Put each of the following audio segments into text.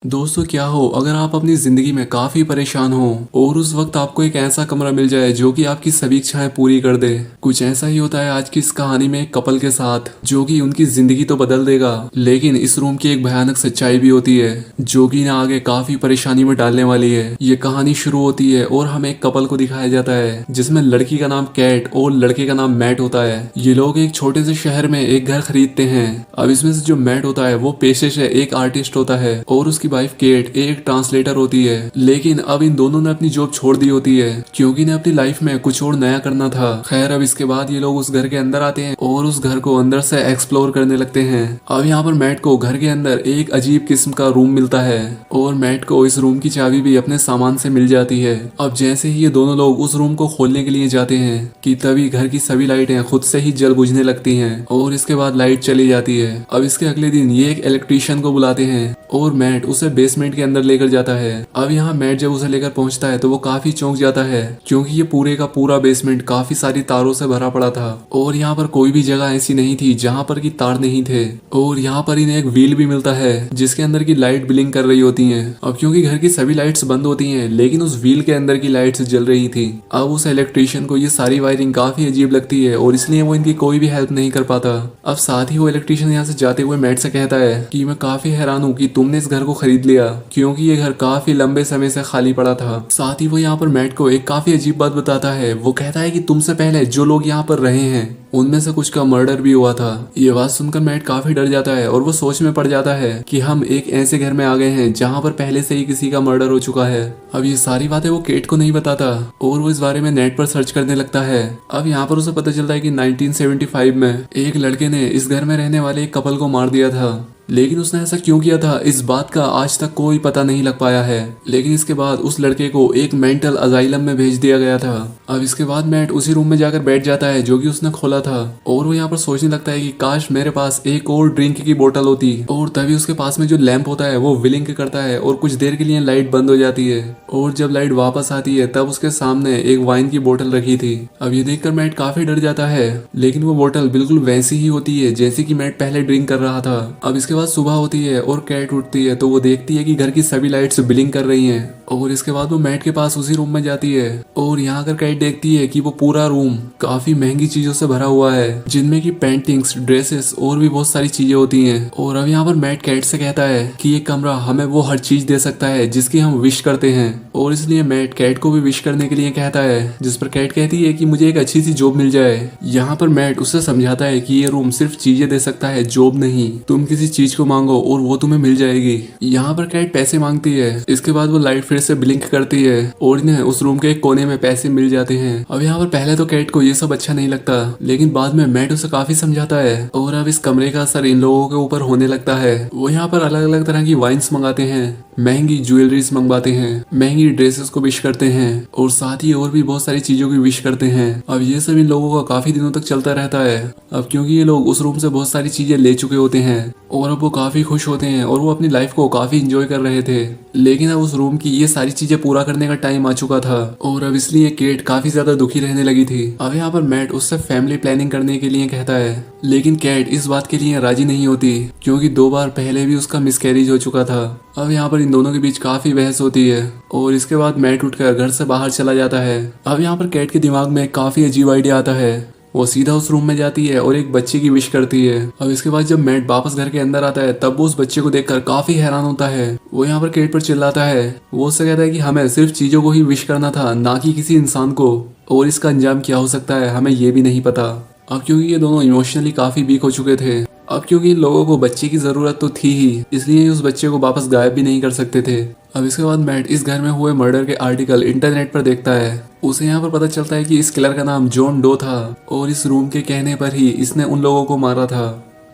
दोस्तों क्या हो अगर आप अपनी जिंदगी में काफी परेशान हो और उस वक्त आपको एक ऐसा कमरा मिल जाए जो कि आपकी सभी इच्छाएं पूरी कर दे। कुछ ऐसा ही होता है आज की इस कहानी में एक कपल के साथ जो कि उनकी जिंदगी तो बदल देगा, लेकिन इस रूम की एक भयानक सच्चाई भी होती है जो कि ना आगे काफी परेशानी में डालने वाली है। ये कहानी शुरू होती है और हमें एक कपल को दिखाया जाता है जिसमें लड़की का नाम कैट और लड़के का नाम मैट होता है। ये लोग एक छोटे से शहर में एक घर खरीदते हैं। अब इसमें से जो मैट होता है वो पेशे से एक आर्टिस्ट होता है और उसकी वाइफ केट एक ट्रांसलेटर होती है। लेकिन अब इन दोनों ने अपनी जॉब छोड़ दी होती है क्योंकि इन्हें अपनी लाइफ में कुछ और नया करना था। खैर अब इसके बाद ये लोग उस घर के अंदर आते हैं और उस घर को अंदर से एक्सप्लोर करने लगते हैं। अब यहाँ पर मैट को घर के अंदर एक अजीब किस्म का रूम मिलता है और मैट को इस रूम की चाबी भी अपने सामान से मिल जाती है। अब जैसे ही ये दोनों लोग उस रूम को खोलने के लिए जाते हैं कि तभी घर की सभी लाइटें खुद से ही जल बुझने लगती हैं और इसके बाद लाइट चली जाती है। अब इसके अगले दिन ये एक इलेक्ट्रीशियन को बुलाते हैं और मैट उसे बेसमेंट के अंदर लेकर जाता है। अब यहाँ मैट जब उसे लेकर पहुंचता है तो वो काफी चौंक जाता है क्योंकि ये पूरे का पूरा बेसमेंट काफी सारी तारों से भरा पड़ा था और यहाँ पर कोई भी जगह ऐसी नहीं थी जहाँ पर की तार नहीं थे। और यहाँ पर इन्हें एक व्हील भी मिलता है जिसके अंदर की लाइट ब्लिंक कर रही होती है। अब क्योंकि घर की सभी लाइट्स बंद होती है लेकिन उस व्हील के अंदर की लाइट्स जल रही थी। अब उस इलेक्ट्रीशियन को ये सारी वायरिंग काफी अजीब लगती है और इसलिए वो इनकी कोई भी हेल्प नहीं कर पाता। अब साथ ही वो इलेक्ट्रीशियन यहाँ से जाते हुए मैट से कहता है कि मैं काफी हैरान हूँ कि तुमने इस घर को खरीद लिया क्योंकि ये घर काफी लंबे समय से खाली पड़ा था। साथ ही वो यहाँ पर मैट को एक काफी अजीब बात बताता है। वो कहता है कि तुमसे पहले जो लोग यहाँ पर रहे हैं उनमें से कुछ का मर्डर भी हुआ था। ये बात सुनकर मैट काफी डर जाता है और वो सोच में पड़ जाता है कि हम एक ऐसे घर में आ गए हैं जहाँ पर पहले से ही किसी का मर्डर हो चुका है। अब ये सारी बातें वो केट को नहीं बताता और वो इस बारे में नेट पर सर्च करने लगता है। अब यहाँ पर उसे पता चलता है कि 1975 में एक लड़के ने इस घर में रहने वाले एक कपल को मार दिया था, लेकिन उसने ऐसा क्यों किया था इस बात का आज तक कोई पता नहीं लग पाया है। लेकिन इसके बाद उस लड़के को एक मेंटल अजाइलम में भेज दिया गया था। अब इसके बाद मैट उसी रूम में जाकर बैठ जाता है जो कि उसने खोला था और वो यहाँ पर सोचने लगता है कि काश मेरे पास एक और ड्रिंक की बोतल होती। और तभी उसके पास में जो लैंप होता है वो विलिंक करता है और कुछ देर के लिए लाइट बंद हो जाती है और जब लाइट वापस आती है तब उसके सामने एक वाइन की बोतल रखी थी। अब ये देखकर मैट काफी डर जाता है लेकिन वो बोतल बिल्कुल वैसी ही होती है जैसी कि मैट पहले ड्रिंक कर रहा था। अब इसके बाद सुबह होती है और कैट उठती है तो वो देखती है कि घर की सभी लाइट्स ब्लिंक कर रही हैं और इसके बाद वो मैट के पास उसी रूम में जाती है और यहाँ कर कैट देखती है कि वो पूरा रूम काफी महंगी चीजों से भरा हुआ है जिनमें की पेंटिंग्स, ड्रेसेस और भी बहुत सारी चीजें होती हैं। और अब यहाँ पर मैट कैट से कहता है कि ये कमरा हमें वो हर चीज दे सकता है जिसकी हम विश करते हैं और इसलिए मैट कैट को भी विश करने के लिए कहता है, जिस पर कैट कहती है कि मुझे एक अच्छी सी जॉब मिल जाए। यहाँ पर मैट उससे समझाता है कि ये रूम सिर्फ चीजें दे सकता है, जॉब नहीं। तुम किसी चीज को मांगो और वो तुम्हें मिल जाएगी। यहाँ पर कैट पैसे मांगती है। इसके बाद वो लाइट फिर से ब्लिंक करती है और इन्हें उस रूम के एक कोने में पैसे मिल जाते हैं। अब यहाँ पर पहले तो कैट को ये सब अच्छा नहीं लगता लेकिन बाद में मैट उसे काफी समझाता है और अब इस कमरे का असर इन लोगों के ऊपर होने लगता है। वो यहाँ पर अलग अलग तरह की वाइन्स मंगाते हैं, महंगी ज्वेलरीज मंगवाते हैं, महंगी ड्रेसेस को विश करते हैं और साथ ही और भी बहुत सारी चीजों की विश करते हैं। अब ये सब इन लोगों का काफी दिनों तक चलता रहता है। अब क्योंकि ये लोग उस रूम से बहुत सारी चीजें ले चुके होते हैं और अब वो काफी खुश होते हैं और वो अपनी लाइफ को काफी एंजॉय कर रहे थे। लेकिन अब उस रूम की ये सारी चीजें पूरा करने का टाइम आ चुका था और अब इसलिए केट काफी ज्यादा दुखी रहने लगी थी। अब यहाँ पर मैट उससे फैमिली प्लानिंग करने के लिए कहता है लेकिन कैट इस बात के लिए राजी नहीं होती क्योंकि 2 बार पहले भी उसका मिसकैरेज हो चुका था। अब यहाँ पर इन दोनों के बीच काफी बहस होती है और इसके बाद मैट उठकर घर से बाहर चला जाता है। अब यहाँ पर कैट के दिमाग में काफी अजीब आइडिया आता है। वो सीधा उस रूम में जाती है और एक बच्चे की विश करती है। अब इसके बाद जब मैट वापस घर के अंदर आता है तब वो उस बच्चे को देखकर काफी हैरान होता है। वो यहाँ पर केट पर चिल्लाता है। वो उससे कहता है कि हमें सिर्फ चीजों को ही विश करना था, ना कि किसी इंसान को, और इसका अंजाम क्या हो सकता है हमें ये भी नहीं पता। अब क्योंकि ये दोनों इमोशनली काफी वीक हो चुके थे, अब क्योंकि इन लोगों को बच्चे की जरूरत तो थी ही, इसलिए उस बच्चे को वापस गायब भी नहीं कर सकते थे। अब इसके बाद मैट इस घर में हुए मर्डर के आर्टिकल इंटरनेट पर देखता है। उसे यहाँ पर पता चलता है कि इस किलर का नाम जॉन डो था और इस रूम के कहने पर ही इसने उन लोगों को मारा था।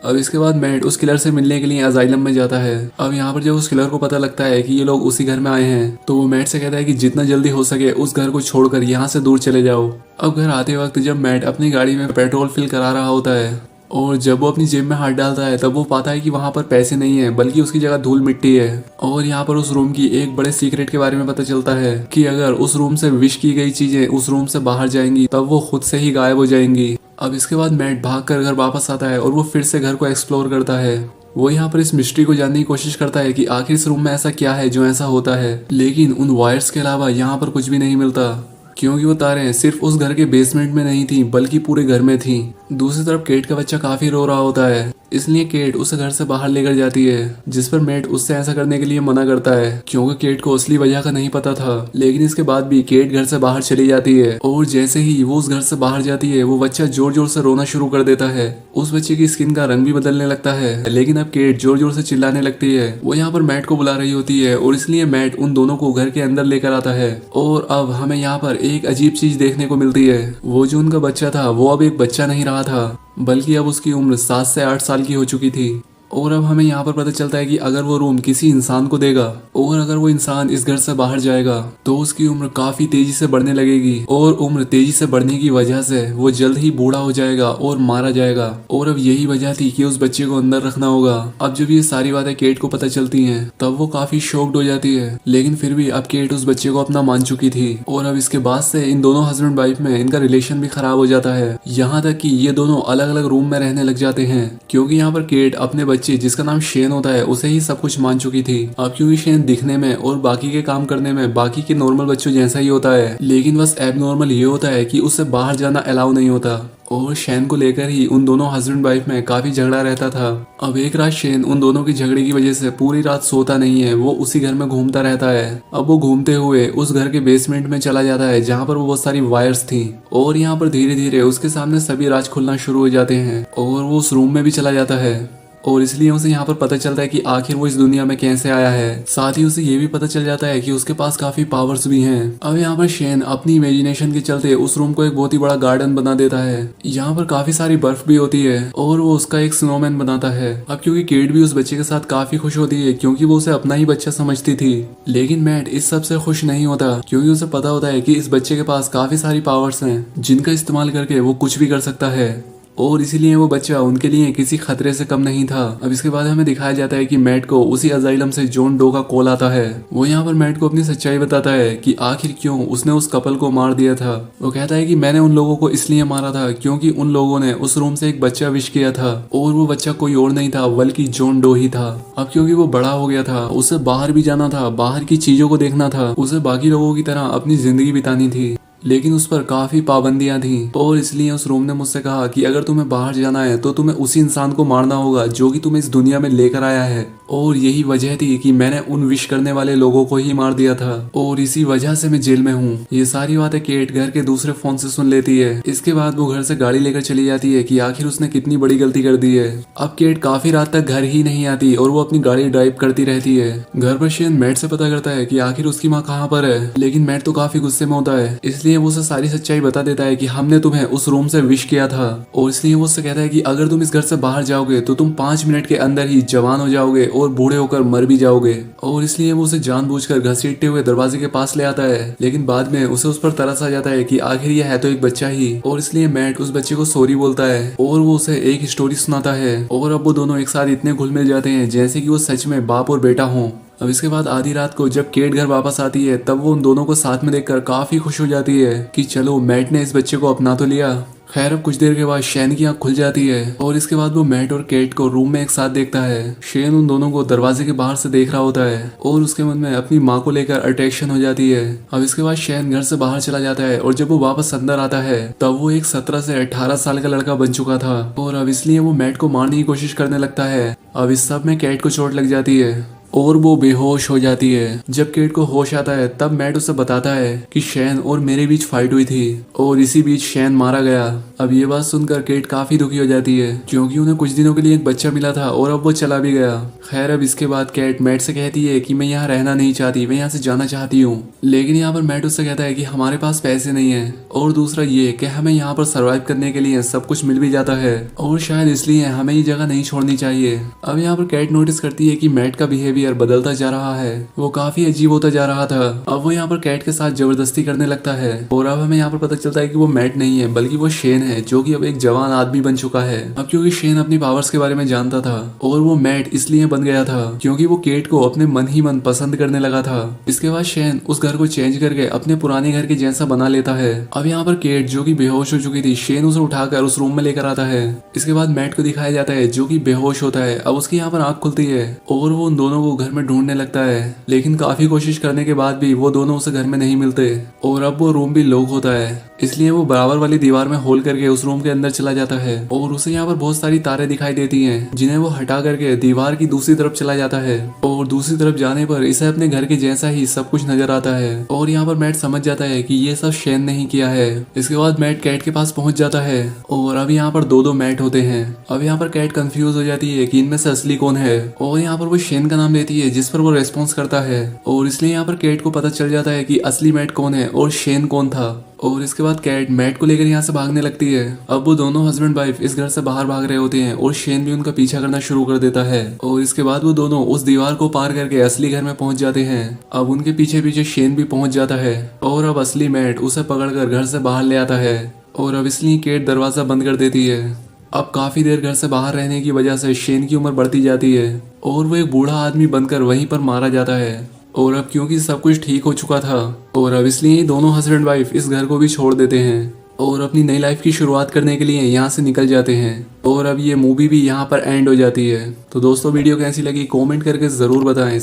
अब इसके बाद मैट उस किलर से मिलने के लिए अजाइलम में जाता है। अब यहाँ पर जब उस किलर को पता लगता है कि ये लोग उसी घर में आए हैं तो वो मैट से कहता है कि जितना जल्दी हो सके उस घर को छोड़कर यहाँ से दूर चले जाओ। अब घर आते वक्त जब मैट अपनी गाड़ी में पेट्रोल फिल करा रहा होता है और जब वो अपनी जेब में हाथ डालता है तब वो पाता है कि वहाँ पर पैसे नहीं है बल्कि उसकी जगह धूल मिट्टी है। और यहाँ पर उस रूम की एक बड़े सीक्रेट के बारे में पता चलता है कि अगर उस रूम से विश की गई चीजें उस रूम से बाहर जाएंगी तब वो खुद से ही गायब हो जाएंगी। अब इसके बाद मैट भाग कर घर वापस आता है और वो फिर से घर को एक्सप्लोर करता है वो यहाँ पर इस मिस्ट्री को जानने की कोशिश करता है कि आखिर इस रूम में ऐसा क्या है जो ऐसा होता है, लेकिन उन वायर्स के अलावा यहाँ पर कुछ भी नहीं मिलता, क्योंकि वो तारें सिर्फ उस घर के बेसमेंट में नहीं थी बल्कि पूरे घर में थी। दूसरी तरफ केट का बच्चा काफी रो रहा होता है, इसलिए केट उसे घर से बाहर लेकर जाती है, जिस पर मैट उससे ऐसा करने के लिए मना करता है क्योंकि केट को असली वजह का नहीं पता था। लेकिन इसके बाद भी केट घर से बाहर चली जाती है और जैसे ही वो उस घर से बाहर जाती है वो बच्चा जोर जोर से रोना शुरू कर देता है। उस बच्चे की स्किन का रंग भी बदलने लगता है, लेकिन अब केट जोर जोर से चिल्लाने लगती है। वो यहाँ पर मैट को बुला रही होती है और इसलिए मैट उन दोनों को घर के अंदर लेकर आता है। और अब हमें यहाँ पर एक अजीब चीज देखने को मिलती है। वो जो उनका बच्चा था वो अब एक बच्चा नहीं रहा था, बल्कि अब उसकी उम्र 7 से 8 साल की हो चुकी थी। और अब हमें यहाँ पर पता चलता है कि अगर वो रूम किसी इंसान को देगा और अगर वो इंसान इस घर से बाहर जाएगा तो उसकी उम्र काफी तेजी से बढ़ने लगेगी और उम्र तेजी से बढ़ने की वजह से वो जल्द ही बूढ़ा हो जाएगा और मारा जाएगा। और अब यही वजह थी कि उस बच्चे को अंदर रखना होगा। अब जब ये सारी बातें केट को पता चलती हैं तब वो काफी शॉक्ड हो जाती है, लेकिन फिर भी अब केट उस बच्चे को अपना मान चुकी थी। और अब इसके बाद से इन दोनों हस्बैंड वाइफ में इनका रिलेशन भी खराब हो जाता है, यहाँ तक कि ये दोनों अलग अलग रूम में रहने लग जाते हैं, क्योंकि यहाँ पर केट अपने बच्चे जिसका नाम शेन होता है उसे ही सब कुछ मान चुकी थी। अब क्योंकि शेन दिखने में और बाकी के काम करने में बाकी के नॉर्मल बच्चों जैसा ही होता है, लेकिन बस एबनॉर्मल ये होता है कि उसे बाहर जाना अलाउ नहीं होता। और शेन को लेकर ही उन दोनों हस्बैंड वाइफ में काफी झगड़ा रहता था। अब एक रात शेन उन दोनों की झगड़े की वजह से पूरी रात सोता नहीं है, वो उसी घर में घूमता रहता है। अब वो घूमते हुए उस घर के बेसमेंट में चला जाता है जहाँ पर वो बहुत सारी वायर्स थी और यहाँ पर धीरे धीरे उसके सामने सभी राज खुलना शुरू हो जाते हैं और वो उस रूम में भी चला जाता है। और इसलिए उसे यहाँ पर पता चलता है कि आखिर वो इस दुनिया में कैसे आया है। साथ ही उसे ये भी पता चल जाता है कि उसके पास काफी पावर्स भी हैं। अब यहाँ पर शेन अपनी इमेजिनेशन के चलते उस रूम को एक बहुत ही बड़ा गार्डन बना देता है। यहाँ पर काफी सारी बर्फ भी होती है और वो उसका एक स्नोमैन बनाता है। अब क्योंकि केट भी उस बच्चे के साथ काफी खुश होती है क्योंकि वो उसे अपना ही बच्चा समझती थी, लेकिन मैट इस सब से खुश नहीं होता क्योंकि उसे पता होता है कि इस बच्चे के पास काफी सारी पावर्स हैं जिनका इस्तेमाल करके वो कुछ भी कर सकता है और इसीलिए वो बच्चा उनके लिए किसी खतरे से कम नहीं था। अब इसके बाद हमें दिखाया जाता है कि मैट को उसी अजाइलम से जॉन डो का कॉल आता है। वो यहाँ पर मैट को अपनी सच्चाई बताता है कि आखिर क्यों उसने उस कपल को मार दिया था। वो कहता है कि मैंने उन लोगों को इसलिए मारा था क्योंकि उन लोगों ने उस रूम से एक बच्चा विश किया था और वो बच्चा कोई और नहीं था बल्कि जॉन डो ही था। अब क्योंकि वो बड़ा हो गया था, उसे बाहर भी जाना था, बाहर की चीजों को देखना था, उसे बाकी लोगों की तरह अपनी जिंदगी बितानी थी, लेकिन उस पर काफी पाबंदियां थी। और इसलिए उस रूम ने मुझसे कहा कि अगर तुम्हें बाहर जाना है तो तुम्हें उसी इंसान को मारना होगा जो कि तुम्हें इस दुनिया में लेकर आया है। और यही वजह थी कि मैंने उन विश करने वाले लोगों को ही मार दिया था और इसी वजह से मैं जेल में हूँ। ये सारी बातें केट घर के दूसरे फोन से सुन लेती है। इसके बाद वो घर से गाड़ी लेकर चली जाती है कि आखिर उसने कितनी बड़ी गलती कर दी है। अब केट काफी रात तक घर ही नहीं आती और वो अपनी गाड़ी ड्राइव करती रहती है। घर पर शेन मैट से पता करता है कि आखिर उसकी माँ कहाँ पर है, लेकिन मैट तो काफी गुस्से में होता है, इसलिए वो उसे सारी सच्चाई बता देता है कि हमने तुम्हें उस रूम से विश किया था। और इसलिए वो उससे कहता है कि अगर तुम इस घर से बाहर जाओगे तो तुम 5 मिनट के अंदर ही जवान हो जाओगे और बूढ़े होकर मर भी जाओगे। और इसलिए वो उसे जानबूझकर घसीटते हुए दरवाजे के पास ले आता है, लेकिन बाद में उसे उस पर तरस आ जाता है कि आखिर ये है तो एक बच्चा ही। और इसलिए मैट उस बच्चे को सॉरी बोलता है और वो उसे एक स्टोरी सुनाता है और अब वो दोनों एक साथ इतने घुल मिल जाते हैं जैसे कि वो सच में बाप और बेटा हों। अब इसके बाद आधी रात को जब केट घर वापस आती है तब वो उन दोनों को साथ में देखकर काफी खुश हो जाती है कि चलो मैट ने इस बच्चे को अपना तो लिया। खैर अब कुछ देर के बाद शेन की आंख खुल जाती है और इसके बाद वो मैट और केट को रूम में एक साथ देखता है। शेन उन दोनों को दरवाजे के बाहर से देख रहा होता है और उसके मन में अपनी माँ को लेकर अट्रैक्शन हो जाती है। अब इसके बाद शेन घर से बाहर चला जाता है और जब वो वापस अंदर आता है तब वो एक 17 से 18 साल का लड़का बन चुका था और अब इसलिए वो मैट को मारने की कोशिश करने लगता है। अब इस सब में केट को चोट लग जाती है और वो बेहोश हो जाती है। जब केट को होश आता है तब मैट उसे बताता है कि शेन और मेरे बीच फाइट हुई थी और इसी बीच शेन मारा गया। अब ये बात सुनकर केट काफी दुखी हो जाती है क्योंकि उन्हें कुछ दिनों के लिए एक बच्चा मिला था और अब वो चला भी गया। खैर अब इसके बाद केट मैट से कहती है कि मैं यहाँ रहना नहीं चाहती, मैं यहाँ से जाना चाहती हूँ। लेकिन यहाँ पर मैट उससे कहता है कि हमारे पास पैसे नहीं है और दूसरा ये कि हमें यहाँ पर सर्वाइव करने के लिए सब कुछ मिल भी जाता है और शायद इसलिए हमें ये जगह नहीं छोड़नी चाहिए। अब यहाँ पर केट नोटिस करती है कि मैट का बिहेवियर बिहेवियर बदलता जा रहा है वो काफी अजीब होता जा रहा था। अब वो यहाँ पर कैट के साथ जबरदस्ती करने लगता है और अब हमें यहाँ पर पता चलता है कि वो मैट नहीं है बल्कि वो शेन है, जो कि अब एक जवान आदमी बन चुका है। अब क्योंकि शेन अपनी पावर्स के बारे में जानता था और वो मैट इसलिए बन गया था क्योंकि वो केट को अपने मन ही मन पसंद करने लगा था। इसके बाद शेन उस घर को चेंज करके अपने पुराने घर के जैसा बना लेता है। अब यहाँ पर केट जो कि बेहोश हो चुकी थी, शेन उसे उठाकर उस रूम में लेकर आता है। इसके बाद मैट को दिखाया जाता है जो कि बेहोश होता है। अब उसकी यहाँ पर आंख खुलती है और वो उन दोनों को घर में ढूंढने लगता है, लेकिन काफी कोशिश करने के बाद भी वो दोनों उसे घर में नहीं मिलते और अब वो रूम भी लॉक होता है। इसलिए वो बराबर वाली दीवार में होल करके उस रूम के अंदर चला जाता है और उसे यहाँ पर बहुत सारी तारें दिखाई देती हैं जिन्हें वो हटा करके दीवार की दूसरी तरफ चला जाता है और दूसरी तरफ जाने पर इसे अपने घर के जैसा ही सब कुछ नजर आता है और यहाँ पर मैट समझ जाता है कि ये सब शेन नहीं किया है। इसके बाद मैट कैट के पास पहुंच जाता है और अब यहाँ पर दो मैट होते हैं। अब यहाँ पर कैट कंफ्यूज हो जाती है कि इनमें से असली कौन है और यहाँ पर वो शेन का नाम लेती है जिस पर वो रेस्पॉन्स करता है और इसलिए यहाँ पर कैट को पता चल जाता है कि असली मैट कौन है और शेन कौन था। और इसके बाद कैट मैट को लेकर यहाँ से भागने लगती है। अब वो दोनों हस्बैंड वाइफ इस घर से बाहर भाग रहे होते हैं और शेन भी उनका पीछा करना शुरू कर देता है और इसके बाद वो दोनों उस दीवार को पार करके असली घर में पहुंच जाते हैं। अब उनके पीछे पीछे शेन भी पहुंच जाता है और अब असली मैट उसे पकड़कर घर से बाहर ले आता है और अब इसलिए केट दरवाजा बंद कर देती है। अब काफी देर घर से बाहर रहने की वजह से शेन की उम्र बढ़ती जाती है और वो एक बूढ़ा आदमी बनकर वहीं पर मारा जाता है और अब क्योंकि सब कुछ ठीक हो चुका था और अब इसलिए दोनों हस्बैंड वाइफ इस घर को भी छोड़ देते हैं और अपनी नई लाइफ की शुरुआत करने के लिए यहाँ से निकल जाते हैं और अब ये मूवी भी यहाँ पर एंड हो जाती है। तो दोस्तों वीडियो कैसी लगी कमेंट करके ज़रूर बताएं।